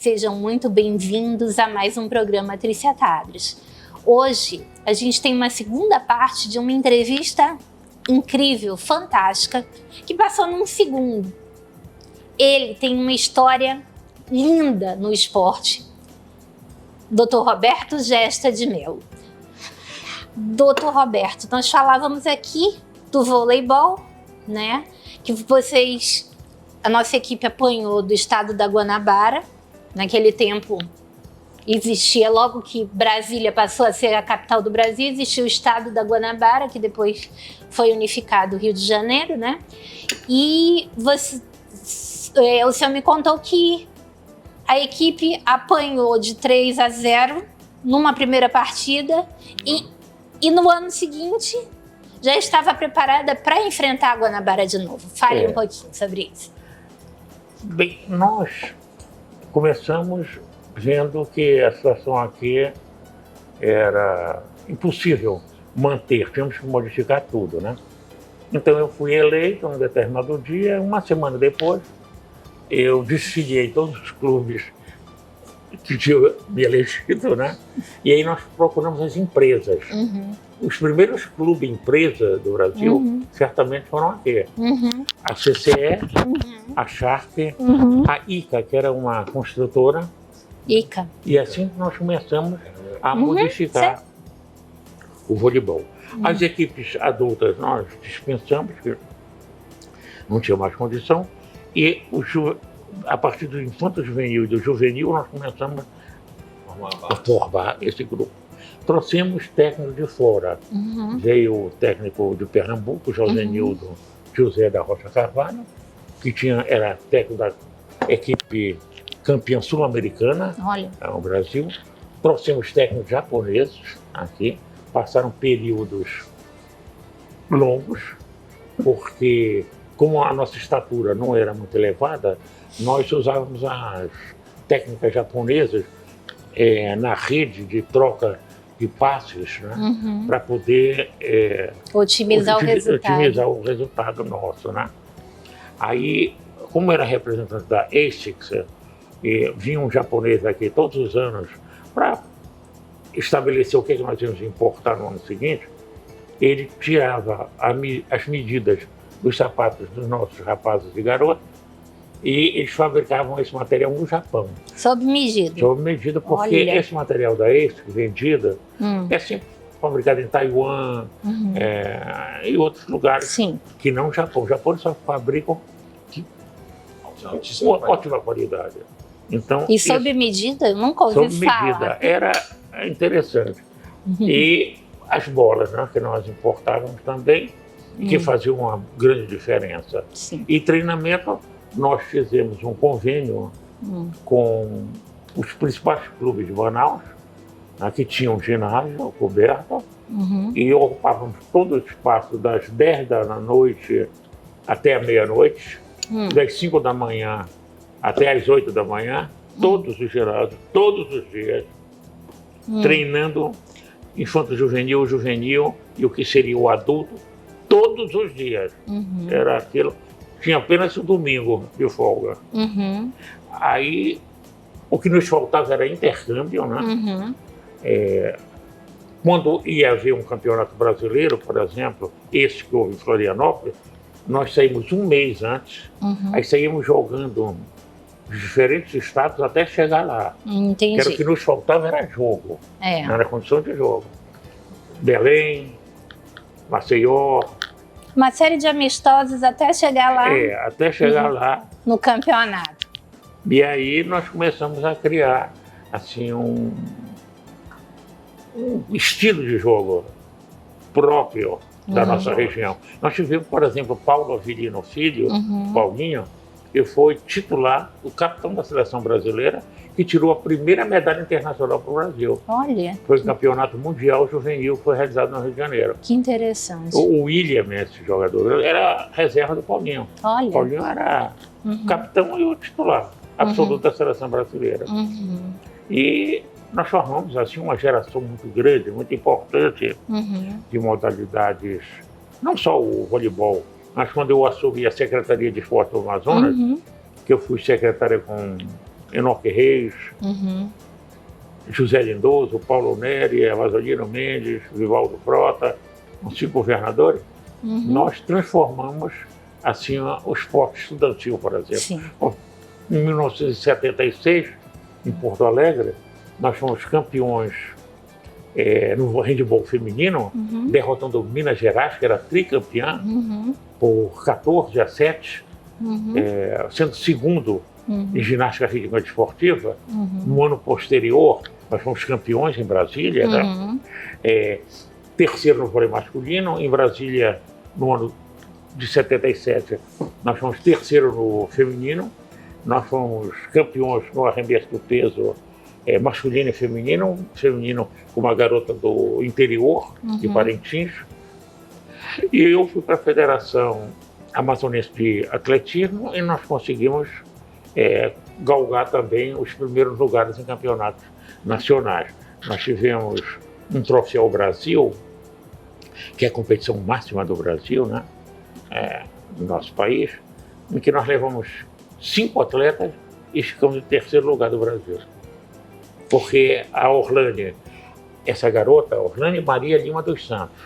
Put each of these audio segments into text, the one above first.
Sejam muito bem-vindos a mais um programa Triciatados. Hoje a gente tem uma segunda parte de uma entrevista incrível, fantástica, que passou num segundo. Ele tem uma história linda no esporte. Dr. Roberto Gesta de Mello. Dr. Roberto, nós falávamos aqui do voleibol, né? Que a nossa equipe apanhou do estado da Guanabara. Naquele tempo existia, logo que Brasília passou a ser a capital do Brasil, existia o estado da Guanabara, que depois foi unificado o Rio de Janeiro, né? E o senhor me contou que a equipe apanhou de 3-0 numa primeira partida e no ano seguinte já estava preparada para enfrentar a Guanabara de novo. Fale um pouquinho sobre isso. Bem, nós começamos vendo que a situação aqui era impossível manter, tínhamos que modificar tudo, né? Então eu fui eleito num determinado dia, uma semana depois, eu desfiliei todos os clubes que tinham me elegido, né? E aí nós procuramos as empresas. Os primeiros clubes empresa do Brasil certamente foram aqui. A CCE, a Sharp, a ICA, que era uma construtora. ICA. E assim nós começamos a modificar o voleibol. As equipes adultas nós dispensamos, porque não tinha mais condição. E a partir do infanto juvenil e do juvenil nós começamos a formar esse grupo. Trouxemos técnicos de fora. Veio o técnico de Pernambuco, Josenildo José da Rocha Carvalho, que era técnico da equipe campeã sul-americana no Brasil. Trouxemos técnicos japoneses aqui, passaram períodos longos, porque como a nossa estatura não era muito elevada, nós usávamos as técnicas japonesas na rede de troca de passes, né, para poder otimizar o resultado nosso, né? Aí, como era representante da ASICS, vinha um japonês aqui todos os anos para estabelecer o que nós íamos importar no ano seguinte. Ele tirava as medidas dos sapatos dos nossos rapazes e garotas e eles fabricavam esse material no Japão. Sob medida? Sob medida, porque esse material da ASICS vendida é sempre fabricado em Taiwan e outros lugares que não o Japão. O Japão só fabricam com ótima qualidade. Então, e sob medida? Eu nunca ouvi falar. Sob medida. Era interessante. E as bolas, né, que nós importávamos também, que faziam uma grande diferença. E treinamento, nós fizemos um convênio com os principais clubes de Manaus, né, que tinham ginásio coberto, e ocupávamos todo o espaço das 10 da noite até a meia-noite, das 5 da manhã até as 8 da manhã, todos os ginásios, todos os dias, treinando infanto juvenil, juvenil e o que seria o adulto, todos os dias. Era aquilo. Tinha apenas o domingo de folga. Aí, o que nos faltava era intercâmbio, né? Quando ia haver um campeonato brasileiro, por exemplo, esse que houve em Florianópolis, nós saímos um mês antes, aí saímos jogando os diferentes estados até chegar lá. Entendi. Que era o que nos faltava, era jogo. Não era condição de jogo. Belém, Maceió. Uma série de amistosos até chegar lá. Até chegar lá. No campeonato. E aí nós começamos a criar assim, um estilo de jogo próprio da nossa região. Nós tivemos, por exemplo, Paulo Avelino Filho, Paulinho, que foi titular, o capitão da seleção brasileira, que tirou a primeira medalha internacional para o Brasil. Olha. Foi o campeonato mundial juvenil, que foi realizado no Rio de Janeiro. Que interessante. O William, esse jogador, era reserva do Paulinho. Olha. O Paulinho era o capitão e o titular absoluto da seleção brasileira. E nós formamos assim uma geração muito grande, muito importante de modalidades, não só o voleibol, mas quando eu assumi a Secretaria de Esporte do Amazonas, que eu fui secretário com Enoque Reis, José Lindoso, Paulo Neri, Evasodino Mendes, Vivaldo Frota, os 5 governadores, nós transformamos assim o esporte estudantil, por exemplo. Sim. Em 1976, em Porto Alegre, nós fomos campeões no handebol feminino, derrotando Minas Gerais, que era tricampeã, por 14-7, sendo segundo em ginástica rítmica esportiva. No ano posterior, nós fomos campeões em Brasília, né? Terceiro no vôlei masculino. Em Brasília, no ano de 77, nós fomos terceiro no feminino. Nós fomos campeões no arremesso do peso masculino e feminino com uma garota do interior, de Parintins. E eu fui para a Federação Amazonense de Atletismo e nós conseguimos galgar também os primeiros lugares em campeonatos nacionais. Nós tivemos um Troféu Brasil, que é a competição máxima do Brasil, né? No nosso país, em que nós levamos 5 atletas e ficamos em terceiro lugar do Brasil. Porque a Orlane, essa garota, Orlane Maria Lima dos Santos,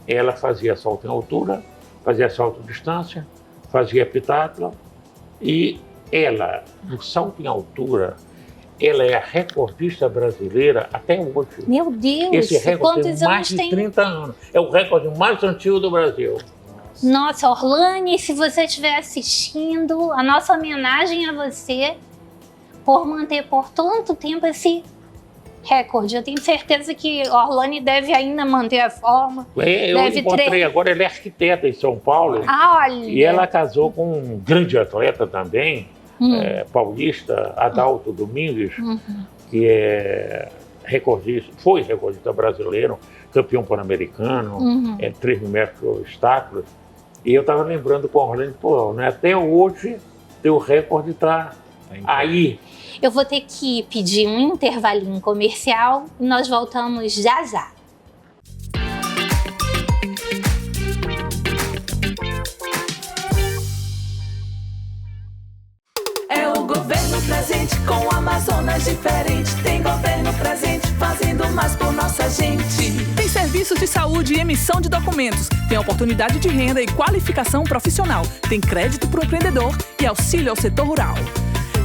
ela fazia salto em altura, fazia salto de distância, fazia heptátlon e ela, no salto em altura, ela é a recordista brasileira até hoje. Meu Deus! Esse recorde quantos tem mais anos de tem? 30 anos. É o recorde mais antigo do Brasil. Nossa, Orlane, se você estiver assistindo, a nossa homenagem a você por manter por tanto tempo esse recorde. Eu tenho certeza que Orlane deve ainda manter a forma. Eu encontrei agora, ela é arquiteta em São Paulo. Olha! E ela casou com um grande atleta também, paulista, Adalto Domingues, que foi recordista brasileiro, campeão pan-americano, 3.000 metros obstáculos. E eu estava lembrando com a Orlane, né, até hoje teu recorde está aí. Eu vou ter que pedir um intervalinho comercial e nós voltamos já já. É o governo presente com Amazonas diferente. Tem governo presente fazendo mais por nossa gente. Tem serviços de saúde e emissão de documentos. Tem oportunidade de renda e qualificação profissional. Tem crédito para o empreendedor e auxílio ao setor rural.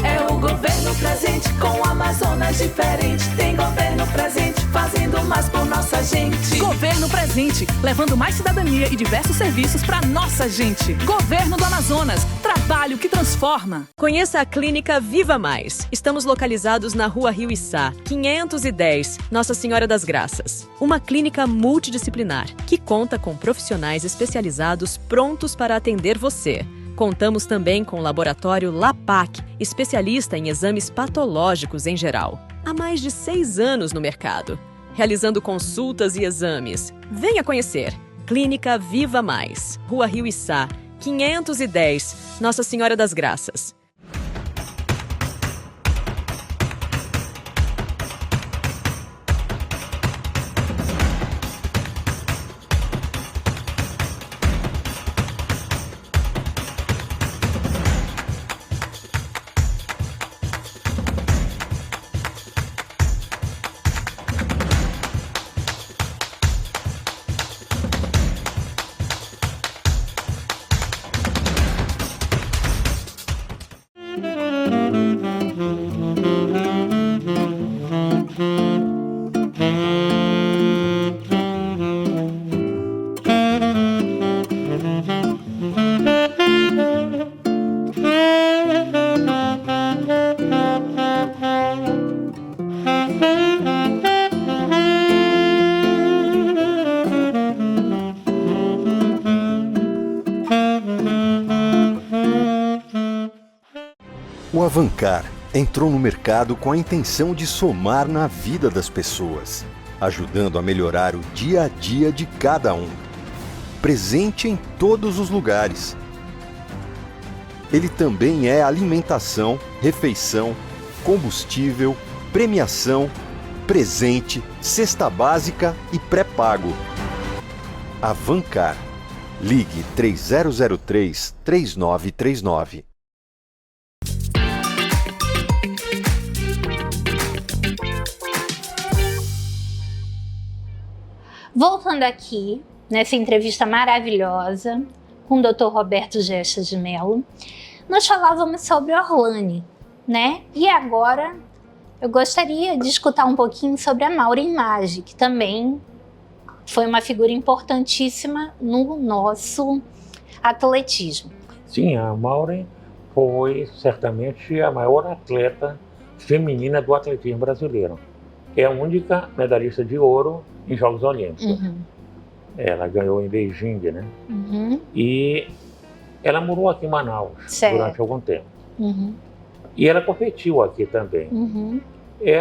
É o governo presente com Amazonas diferente. Tem governo presente fazendo mais por nossa gente. Governo presente, levando mais cidadania e diversos serviços para nossa gente. Governo do Amazonas, trabalho que transforma. Conheça a Clínica Viva Mais. Estamos localizados na Rua Rio Içá, 510, Nossa Senhora das Graças. Uma clínica multidisciplinar que conta com profissionais especializados prontos para atender você. Contamos também com o laboratório LAPAC, especialista em exames patológicos em geral. Há mais de 6 anos no mercado, realizando consultas e exames. Venha conhecer. Clínica Viva Mais, Rua Rio Içá, 510, Nossa Senhora das Graças. O Avancar entrou no mercado com a intenção de somar na vida das pessoas, ajudando a melhorar o dia a dia de cada um. Presente em todos os lugares. Ele também é alimentação, refeição, combustível, premiação, presente, cesta básica e pré-pago. Avancar. Ligue 3003-3939. Voltando aqui, nessa entrevista maravilhosa com o Dr. Roberto Gesta de Mello, nós falávamos sobre Orlane, né? E agora eu gostaria de escutar um pouquinho sobre a Maureen Maggi, que também foi uma figura importantíssima no nosso atletismo. Sim, a Maureen foi certamente a maior atleta feminina do atletismo brasileiro. É a única medalhista de ouro em Jogos Olímpicos. Uhum. Ela ganhou em Beijing, né? Uhum. E ela morou aqui em Manaus durante algum tempo. Uhum. E ela competiu aqui também. Uhum.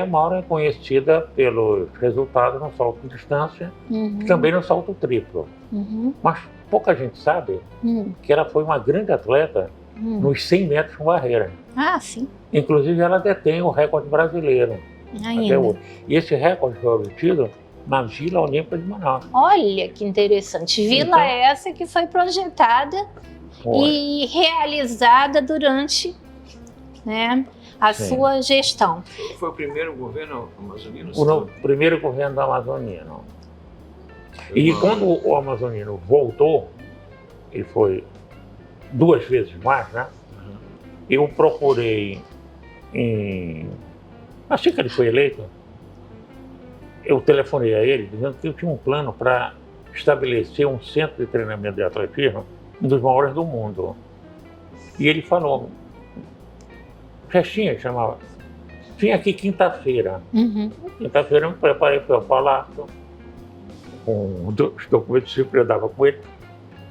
A Maureen é conhecida pelos resultados no salto de distância e também no salto triplo. Uhum. Mas pouca gente sabe que ela foi uma grande atleta nos 100 metros com barreira. Ah, sim. Inclusive, ela detém o recorde brasileiro. Ainda. Até hoje. E esse recorde foi obtido na Vila Olímpica de Manaus. Olha que interessante. Vila Então, essa que foi projetada e realizada durante, né, a sua gestão. Foi o primeiro governo amazonino? O primeiro governo do amazonino. E quando o amazonino voltou, e foi 2 vezes mais, né? Eu procurei, assim que ele foi eleito, eu telefonei a ele dizendo que eu tinha um plano para estabelecer um centro de treinamento de atletismo, um dos maiores do mundo. E ele falou, Festinha chamava, vim aqui quinta-feira. Quinta-feira eu me preparei para o palácio, com os documentos de circo eu dava com ele.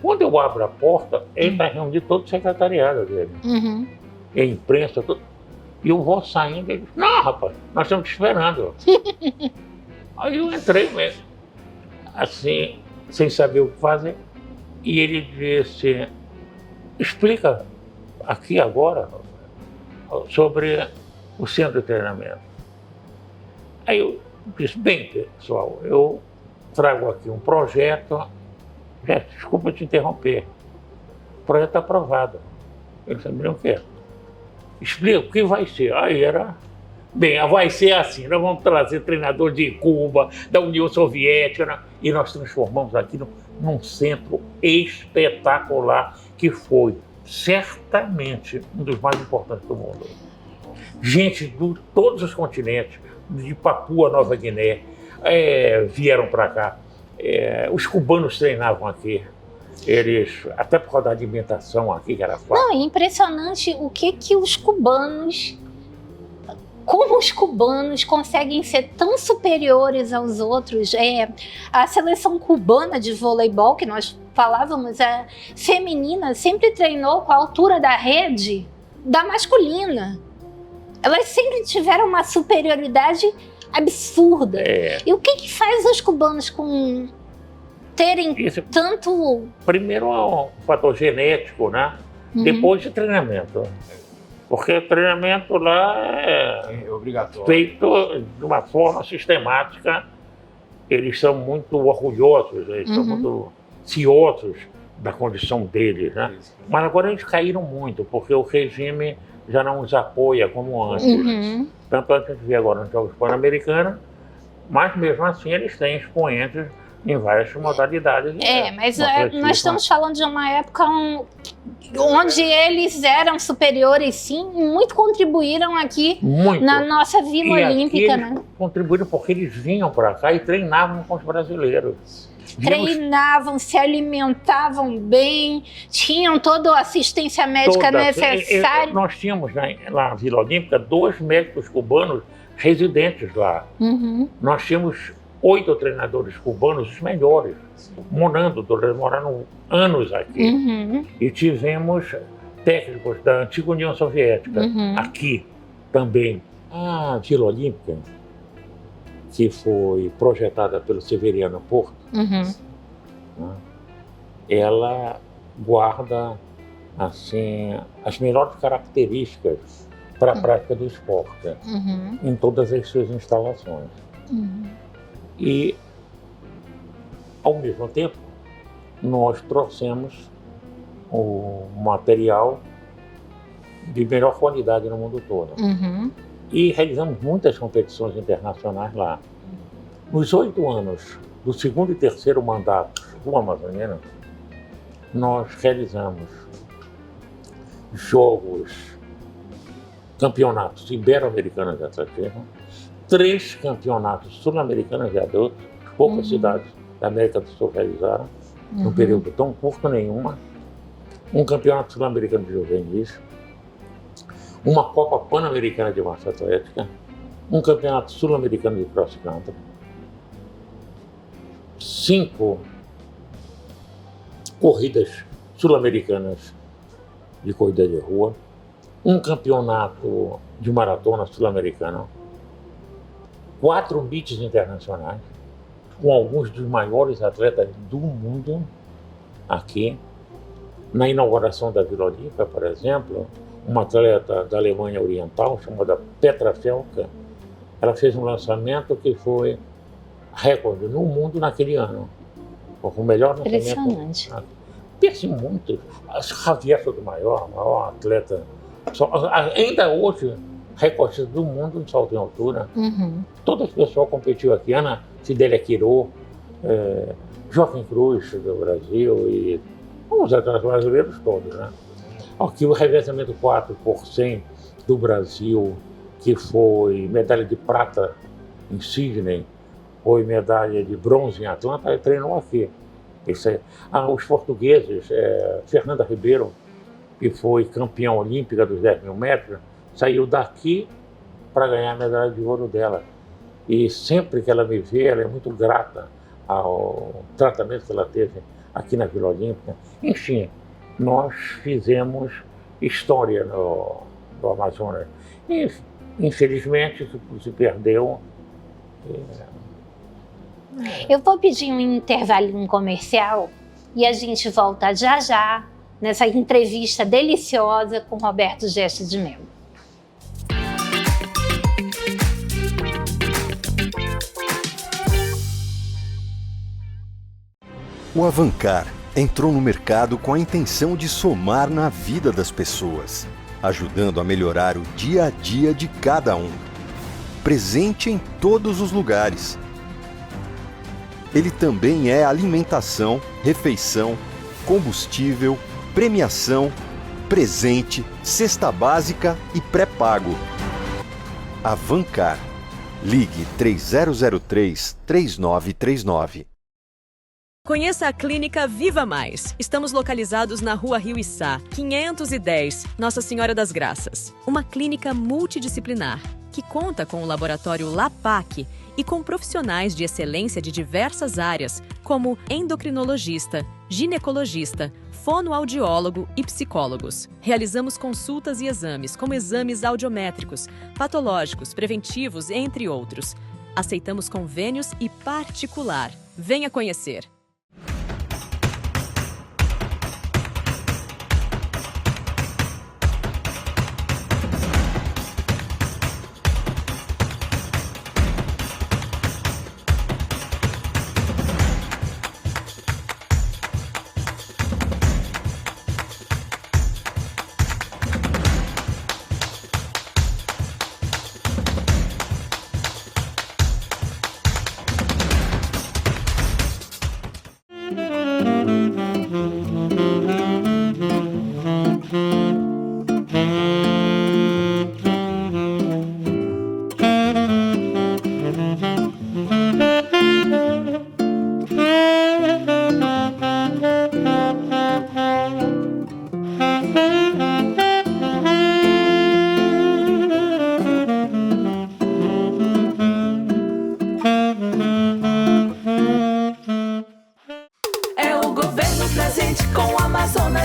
Quando eu abro a porta, ele está reunindo todo o secretariado dele. E a imprensa, tudo. E eu vou saindo, ele diz, não, rapaz, nós estamos te esperando. Aí eu entrei mesmo, assim, sem saber o que fazer. E ele disse, explica aqui agora sobre o centro de treinamento. Aí eu disse, bem, pessoal, eu trago aqui um projeto. Desculpa te interromper. O projeto está aprovado. Ele sabia o que é. Explica o que vai ser. Aí era... Bem, vai ser assim, nós vamos trazer treinador de Cuba, da União Soviética, né? E nós transformamos aquilo num centro espetacular, que foi certamente um dos mais importantes do mundo. Gente de todos os continentes, de Papua Nova Guiné, vieram para cá. Os cubanos treinavam aqui. Eles, até por causa da alimentação aqui, que era fácil. Não, é impressionante o que os cubanos... Como os cubanos conseguem ser tão superiores aos outros. A seleção cubana de voleibol, que nós falávamos, a feminina, sempre treinou com a altura da rede da masculina. Elas sempre tiveram uma superioridade absurda. E o que faz os cubanos com terem tanto... Primeiro é um fator genético, né? Depois de treinamento. Porque o treinamento lá é obrigatório, feito de uma forma sistemática. Eles são muito orgulhosos, eles são muito ciosos da condição deles, né? Mas agora eles caíram muito, porque o regime já não os apoia como antes. Tanto a gente vê agora nos Jogos Pan-Americanos, mas mesmo assim eles têm expoentes em várias modalidades. Mas nós estamos falando de uma época onde eles eram superiores, sim, e muito contribuíram aqui na nossa Vila Olímpica, né? Eles contribuíram porque eles vinham para cá e treinavam com os brasileiros. Treinavam, se alimentavam bem, tinham toda a assistência médica necessária. Nós tínhamos lá na Vila Olímpica 2 médicos cubanos residentes lá. Nós tínhamos 8 treinadores cubanos, os melhores, morando anos aqui. E tivemos técnicos da antiga União Soviética aqui também. A Vila Olímpica, que foi projetada pelo Severiano Porto, né, ela guarda assim, as melhores características para a prática do esporte em todas as suas instalações. E, ao mesmo tempo, nós trouxemos o material de melhor qualidade no mundo todo. E realizamos muitas competições internacionais lá. Nos 8 anos do segundo e terceiro mandato do Amazônia, nós realizamos jogos, campeonatos ibero-americanos de atletismo, 3 campeonatos sul-americanos de adultos, poucas cidades da América do Sul realizaram, num período tão curto nenhuma, um campeonato sul-americano de juvenis, uma Copa Pan-Americana de Massa Atlética, um campeonato sul-americano de cross country, 5 corridas sul-americanas de corrida de rua, um campeonato de maratona sul-americana, 4 meets internacionais, com alguns dos maiores atletas do mundo aqui. Na inauguração da Vila Olímpia, por exemplo, uma atleta da Alemanha Oriental, chamada Petra Felka, ela fez um lançamento que foi recorde no mundo naquele ano. O melhor lançamento. Impressionante. Pense muito. Javier Sotomayor, maior atleta, ainda hoje, recorde do mundo em salto em altura. Todo esse pessoal competiu aqui. Ana Fidélia Quirô, Joaquim Cruz do Brasil e os atletas brasileiros todos, né? Aqui o revezamento 4 por 100 do Brasil, que foi medalha de prata em Sydney, foi medalha de bronze em Atlanta, treinou aqui. Os portugueses, Fernanda Ribeiro, que foi campeã olímpica dos 10 mil metros, saiu daqui para ganhar a medalha de ouro dela. E sempre que ela me vê, ela é muito grata ao tratamento que ela teve aqui na Vila Olímpica. Enfim, nós fizemos história no Amazonas. E, infelizmente, isso se perdeu. Eu vou pedir um intervalinho comercial e a gente volta já já nessa entrevista deliciosa com Roberto Gesta de Mello. O Avancar entrou no mercado com a intenção de somar na vida das pessoas, ajudando a melhorar o dia a dia de cada um. Presente em todos os lugares. Ele também é alimentação, refeição, combustível, premiação, presente, cesta básica e pré-pago. Avancar. Ligue 3003-3939. Conheça a Clínica Viva Mais. Estamos localizados na Rua Rio Içá, 510, Nossa Senhora das Graças. Uma clínica multidisciplinar que conta com o laboratório LAPAC e com profissionais de excelência de diversas áreas, como endocrinologista, ginecologista, fonoaudiólogo e psicólogos. Realizamos consultas e exames, como exames audiométricos, patológicos, preventivos, entre outros. Aceitamos convênios e particular. Venha conhecer.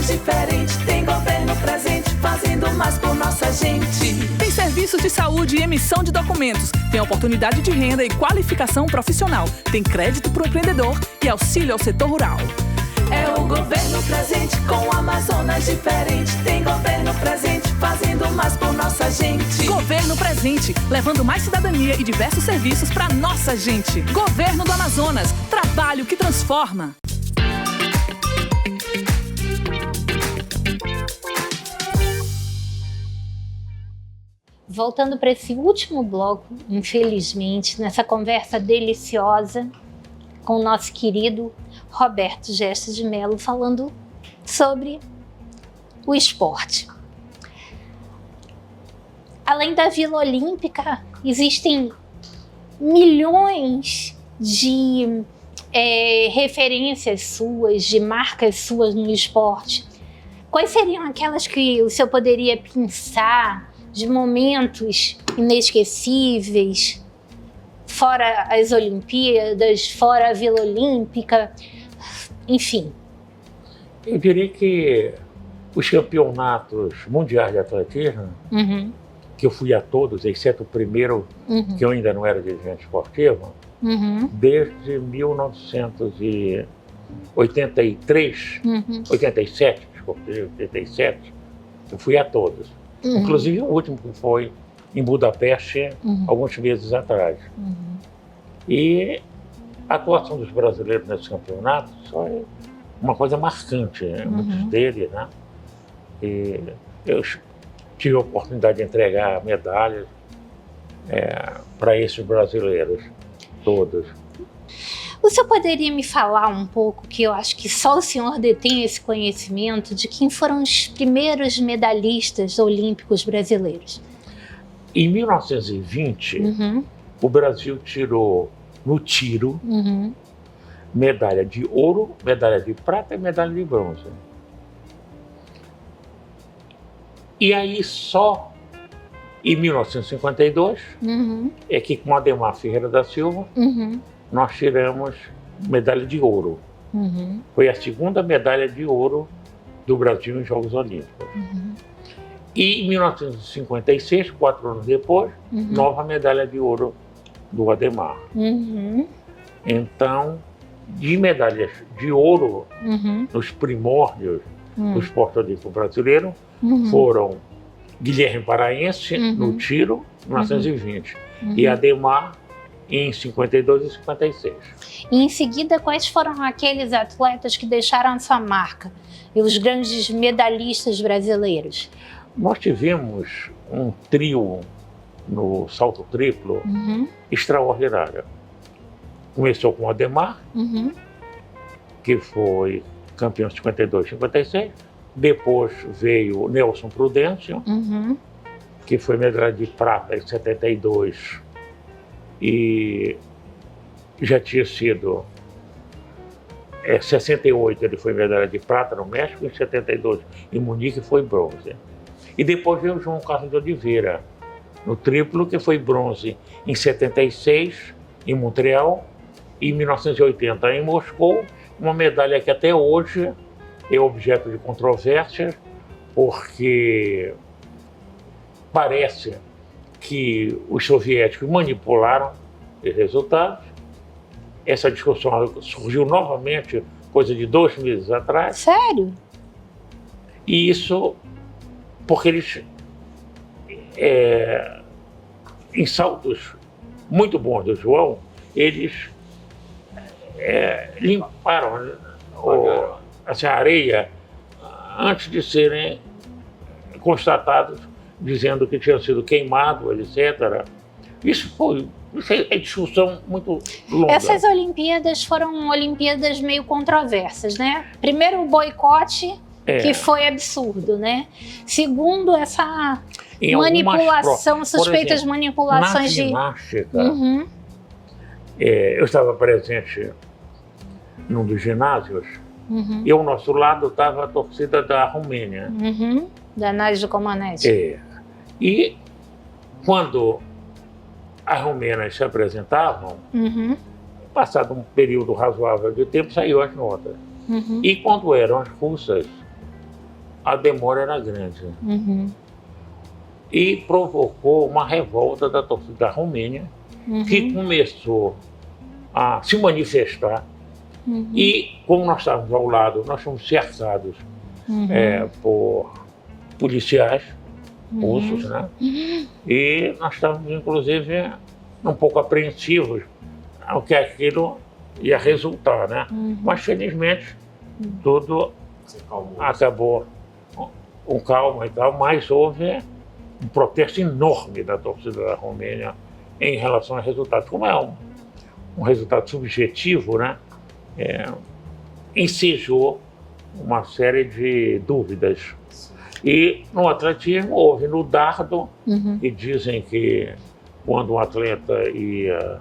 Diferente, tem governo presente, fazendo mais por nossa gente. Tem serviços de saúde e emissão de documentos. Tem oportunidade de renda e qualificação profissional. Tem crédito para o empreendedor e auxílio ao setor rural. É o governo presente com o Amazonas diferente. Tem governo presente, fazendo mais por nossa gente. Governo presente, levando mais cidadania e diversos serviços para nossa gente. Governo do Amazonas, trabalho que transforma. Voltando para esse último bloco, infelizmente, nessa conversa deliciosa com o nosso querido Roberto Gesta de Mello, falando sobre o esporte. Além da Vila Olímpica, existem milhões de referências suas, de marcas suas no esporte. Quais seriam aquelas que o senhor poderia pensar de momentos inesquecíveis, fora as Olimpíadas, fora a Vila Olímpica, enfim? Eu diria que os campeonatos mundiais de atletismo, que eu fui a todos, exceto o primeiro, que eu ainda não era dirigente esportivo, desde 1983, 87, desculpa, 87, eu fui a todos. Inclusive o último que foi em Budapeste, alguns meses atrás. E a atuação dos brasileiros nesses campeonatos foi uma coisa marcante, né? Muitos deles, né? E eu tive a oportunidade de entregar medalhas para esses brasileiros, todos. O senhor poderia me falar um pouco, que eu acho que só o senhor detém esse conhecimento, de quem foram os primeiros medalhistas olímpicos brasileiros? Em 1920, o Brasil tirou no tiro medalha de ouro, medalha de prata e medalha de bronze. E aí só em 1952 é que com Ademar Ferreira da Silva nós tiramos medalha de ouro. Foi a segunda medalha de ouro do Brasil em Jogos Olímpicos. E em 1956, 4 anos depois, nova medalha de ouro do Ademar. Então, de medalhas de ouro nos primórdios do esporte olímpico brasileiro, foram Guilherme Paraense no tiro, em 1920, e Ademar em 52 e 56. E em seguida, quais foram aqueles atletas que deixaram sua marca? E os grandes medalhistas brasileiros? Nós tivemos um trio no salto triplo extraordinário. Começou com o Ademar, que foi campeão em 52 e 56. Depois veio o Nelson Prudêncio, que foi medalha de prata em 72 e já tinha sido 68 ele foi medalha de prata no México, em 72 em Munique foi bronze. E depois veio o João Carlos de Oliveira no triplo, que foi bronze em 76 em Montreal e em 1980 em Moscou, uma medalha que até hoje é objeto de controvérsia, porque parece que os soviéticos manipularam os resultados. Essa discussão surgiu novamente, coisa de 2 meses atrás. Sério? E isso porque eles, em saltos muito bons do João, eles limparam a areia antes de serem constatados, dizendo que tinham sido queimados, etc. Isso é discussão muito longa. Essas Olimpíadas foram Olimpíadas meio controversas, né? Primeiro, o boicote, que foi absurdo, né? Segundo, essa manipulação, suspeitas manipulações de... Na ginástica, eu estava presente num dos ginásios, e ao nosso lado estava a torcida da Romênia. Da Nádia Comaneci. E quando as romênias se apresentavam, passado um período razoável de tempo, saiu as notas. E quando eram as russas, a demora era grande. E provocou uma revolta da torcida da Romênia, que começou a se manifestar. E como nós estávamos ao lado, nós fomos cercados por policiais russos, né? E nós estávamos, inclusive, um pouco apreensivos ao que aquilo ia resultar, né? Mas, felizmente, tudo acabou com calma e tal, mas houve um protesto enorme da torcida da Romênia em relação aos resultados. Como é um resultado subjetivo, né, ensejou uma série de dúvidas. E no atletismo houve no dardo, que dizem que quando um atleta ia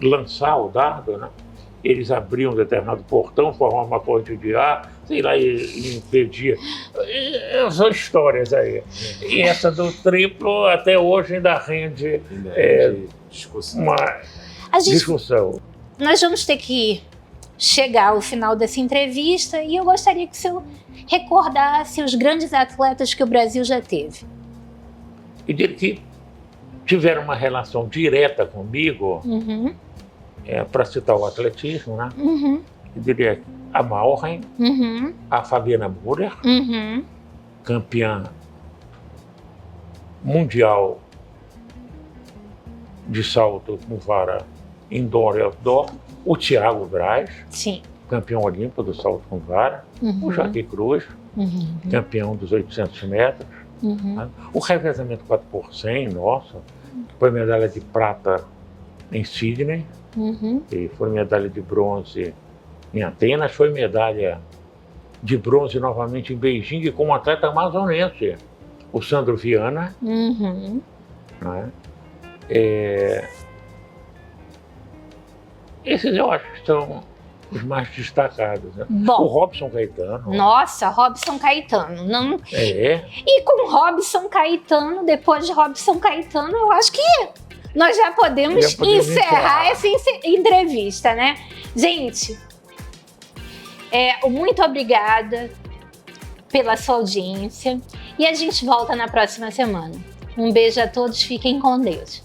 lançar o dardo, né, eles abriam um determinado portão, formavam uma corrente de ar, sei lá, e impedia. São histórias aí. E essa do triplo até hoje ainda rende uma discussão. Nós vamos ter que chegar ao final dessa entrevista e eu gostaria que o senhor recordasse os grandes atletas que o Brasil já teve. E dele que tiveram uma relação direta comigo, para citar o atletismo, né? Eu diria a Malheim, a Fabiana Müller, campeã mundial de salto com vara indoor e outdoor, o Thiago Braz, campeão olímpico do salto com vara, o Jaque Cruz, campeão dos 800 metros, né? O revezamento 4x100, nossa, foi medalha de prata em Sydney, e foi medalha de bronze em Atenas, foi medalha de bronze novamente em Beijing com um atleta amazonense, o Sandro Viana. Né? Esses eu acho que são os mais destacados. Né? Bom, o Robson Caetano. Nossa, Robson Caetano. Não... É. E com Robson Caetano, depois de Robson Caetano, eu acho que nós já podemos encerrar essa entrevista, né? Gente, muito obrigada pela sua audiência e a gente volta na próxima semana. Um beijo a todos, fiquem com Deus.